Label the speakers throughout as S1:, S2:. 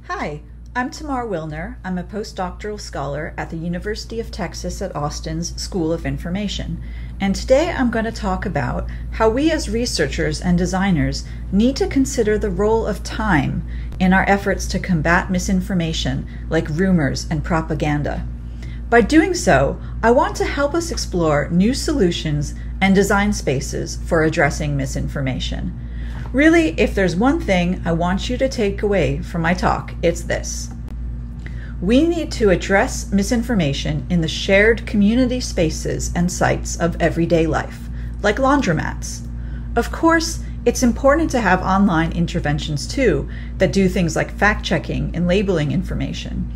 S1: Hi, I'm Tamar Wilner. I'm a postdoctoral scholar at the University of Texas at Austin's School of Information. And today I'm going to talk about how we as researchers and designers need to consider the role of time in our efforts to combat misinformation like rumors and propaganda. By doing so, I want to help us explore new solutions and design spaces for addressing misinformation. Really, if there's one thing I want you to take away from my talk, it's this. We need to address misinformation in the shared community spaces and sites of everyday life, like laundromats. Of course, it's important to have online interventions too that do things like fact-checking and labeling information.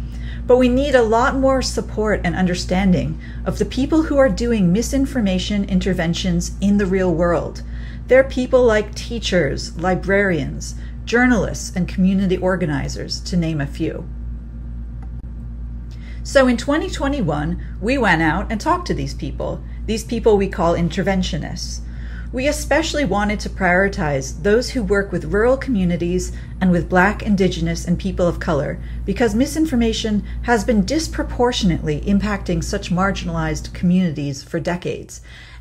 S1: But we need a lot more support and understanding of the people who are doing misinformation interventions in the real world. They're people like teachers, librarians, journalists, and community organizers, to name a few. So in 2021, we went out and talked to these people we call interventionists. We especially wanted to prioritize those who work with rural communities and with Black, Indigenous, and people of color, because misinformation has been disproportionately impacting such marginalized communities for decades.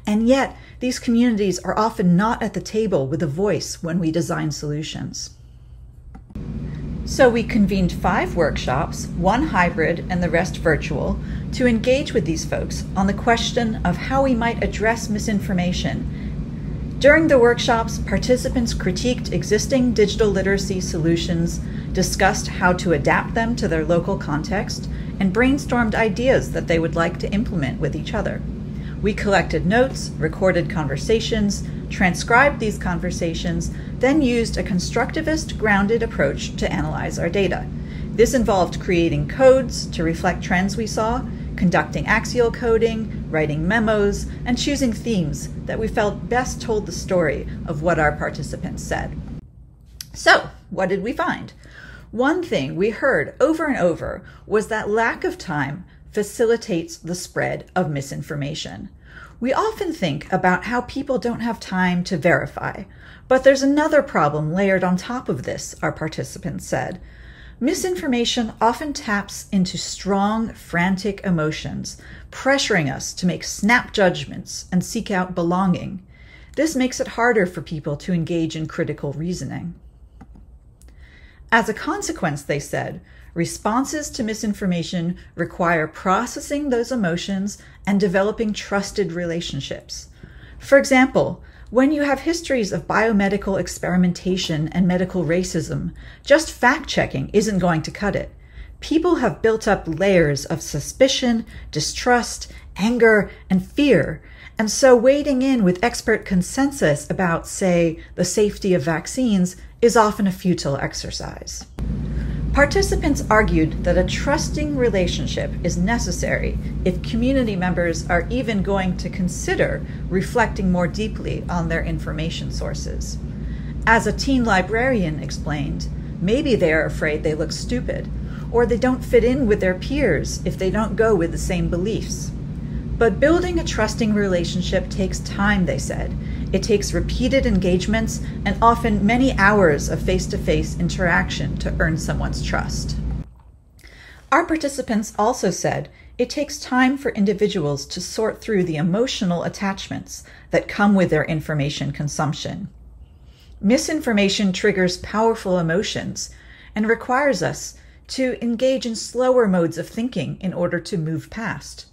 S1: And yet, these communities are often not at the table with a voice when we design solutions. So we convened 5 workshops, 1 hybrid and the rest virtual, to engage with these folks on the question of how we might address misinformation. During the workshops, participants critiqued existing digital literacy solutions, discussed how to adapt them to their local context, and brainstormed ideas that they would like to implement with each other. We collected notes, recorded conversations, transcribed these conversations, then used a constructivist, grounded approach to analyze our data. This involved creating codes to reflect trends we saw, conducting axial coding, writing memos, and choosing themes that we felt best told the story of what our participants said. So, what did we find? One thing we heard over and over was that lack of time facilitates the spread of misinformation. We often think about how people don't have time to verify, but there's another problem layered on top of this, our participants said. Misinformation often taps into strong, frantic emotions, pressuring us to make snap judgments and seek out belonging. This makes it harder for people to engage in critical reasoning. As a consequence, they said, responses to misinformation require processing those emotions and developing trusted relationships. For example, when you have histories of biomedical experimentation and medical racism, just fact-checking isn't going to cut it. People have built up layers of suspicion, distrust, anger, and fear, and so wading in with expert consensus about, say, the safety of vaccines is often a futile exercise. Participants argued that a trusting relationship is necessary if community members are even going to consider reflecting more deeply on their information sources. As a teen librarian explained, maybe they are afraid they look stupid, or they don't fit in with their peers if they don't go with the same beliefs. But building a trusting relationship takes time, they said. It takes repeated engagements and often many hours of face-to-face interaction to earn someone's trust. Our participants also said it takes time for individuals to sort through the emotional attachments that come with their information consumption. Misinformation triggers powerful emotions and requires us to engage in slower modes of thinking in order to move past.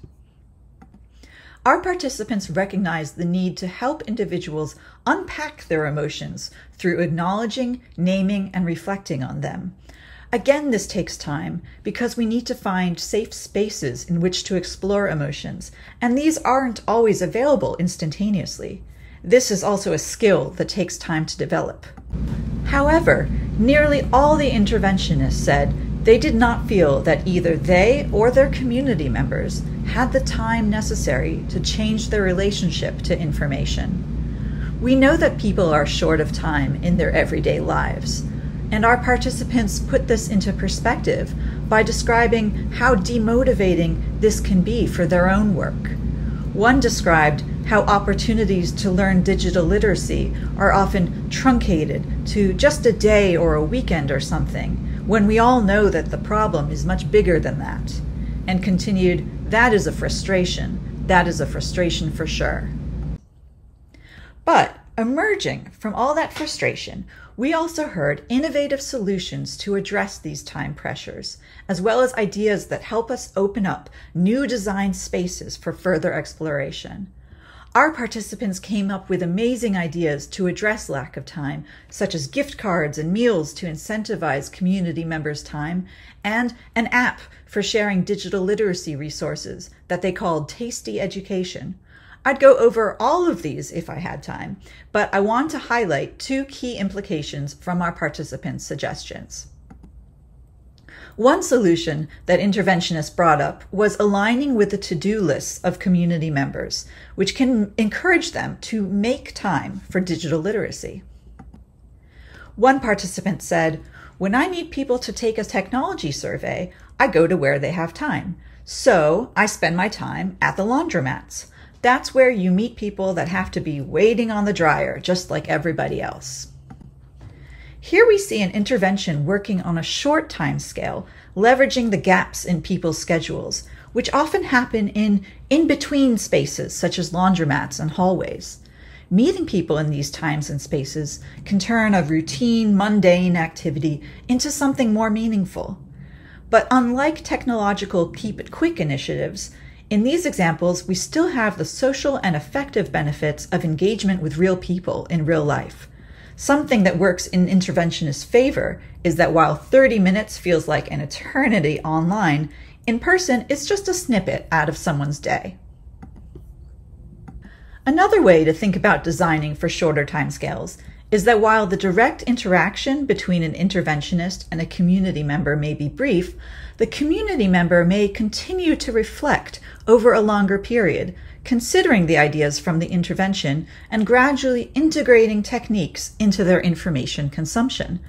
S1: Our participants recognized the need to help individuals unpack their emotions through acknowledging, naming, and reflecting on them. Again, this takes time because we need to find safe spaces in which to explore emotions, and these aren't always available instantaneously. This is also a skill that takes time to develop. However, nearly all the interventionists said they did not feel that either they or their community members had the time necessary to change their relationship to information. We know that people are short of time in their everyday lives, and our participants put this into perspective by describing how demotivating this can be for their own work. One described how opportunities to learn digital literacy are often truncated to just a day or a weekend or something, when we all know that the problem is much bigger than that? And continued, that is a frustration. That is a frustration for sure. But emerging from all that frustration, we also heard innovative solutions to address these time pressures, as well as ideas that help us open up new design spaces for further exploration. Our participants came up with amazing ideas to address lack of time, such as gift cards and meals to incentivize community members' time, and an app for sharing digital literacy resources that they called Tasty Education. I'd go over all of these if I had time, but I want to highlight two key implications from our participants' suggestions. One solution that interventionists brought up was aligning with the to-do lists of community members, which can encourage them to make time for digital literacy. One participant said, "When I need people to take a technology survey, I go to where they have time. So I spend my time at the laundromats. That's where you meet people that have to be waiting on the dryer, just like everybody else." Here we see an intervention working on a short time scale, leveraging the gaps in people's schedules, which often happen in in-between spaces such as laundromats and hallways. Meeting people in these times and spaces can turn a routine, mundane activity into something more meaningful. But unlike technological keep-it-quick initiatives, in these examples, we still have the social and affective benefits of engagement with real people in real life. Something that works in interventionists' favor is that while 30 minutes feels like an eternity online, in person it's just a snippet out of someone's day. Another way to think about designing for shorter timescales is that while the direct interaction between an interventionist and a community member may be brief, the community member may continue to reflect over a longer period, considering the ideas from the intervention and gradually integrating techniques into their information consumption.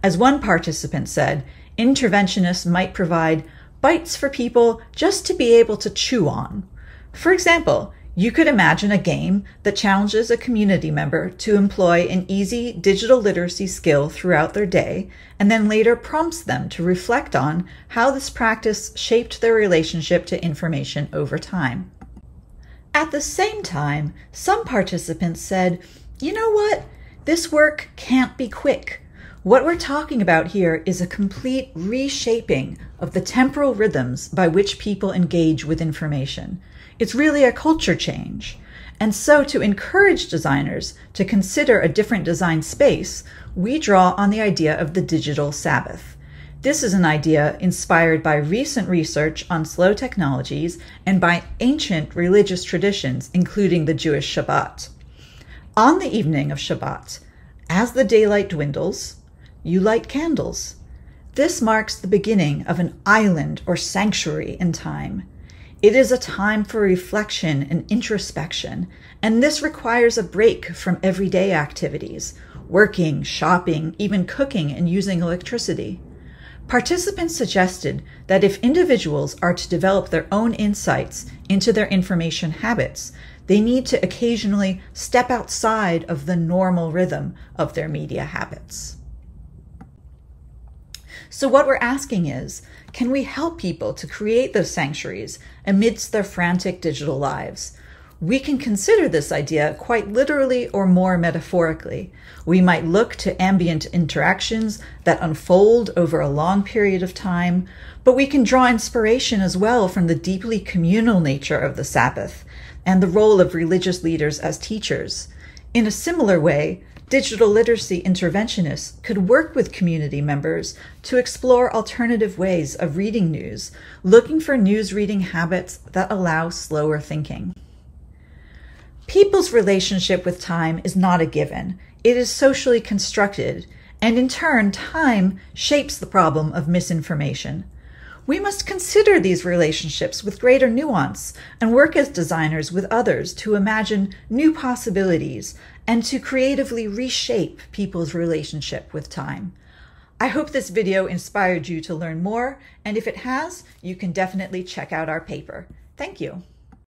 S1: As one participant said, interventionists might provide bites for people just to be able to chew on. For example, you could imagine a game that challenges a community member to employ an easy digital literacy skill throughout their day, and then later prompts them to reflect on how this practice shaped their relationship to information over time. At the same time, some participants said, "You know what? This work can't be quick. What we're talking about here is a complete reshaping of the temporal rhythms by which people engage with information. It's really a culture change. And so to encourage designers to consider a different design space, we draw on the idea of the digital Sabbath. This is an idea inspired by recent research on slow technologies and by ancient religious traditions, including the Jewish Shabbat. On the evening of Shabbat, as the daylight dwindles, you light candles. This marks the beginning of an island or sanctuary in time. It is a time for reflection and introspection, and this requires a break from everyday activities, working, shopping, even cooking and using electricity. Participants suggested that if individuals are to develop their own insights into their information habits, they need to occasionally step outside of the normal rhythm of their media habits. So what we're asking is, can we help people to create those sanctuaries amidst their frantic digital lives? We can consider this idea quite literally or more metaphorically. We might look to ambient interactions that unfold over a long period of time, but we can draw inspiration as well from the deeply communal nature of the Sabbath and the role of religious leaders as teachers. In a similar way, digital literacy interventionists could work with community members to explore alternative ways of reading news, looking for news reading habits that allow slower thinking. People's relationship with time is not a given. It is socially constructed, and in turn, time shapes the problem of misinformation. We must consider these relationships with greater nuance and work as designers with others to imagine new possibilities and to creatively reshape people's relationship with time. I hope this video inspired you to learn more, and if it has, you can definitely check out our paper. Thank you.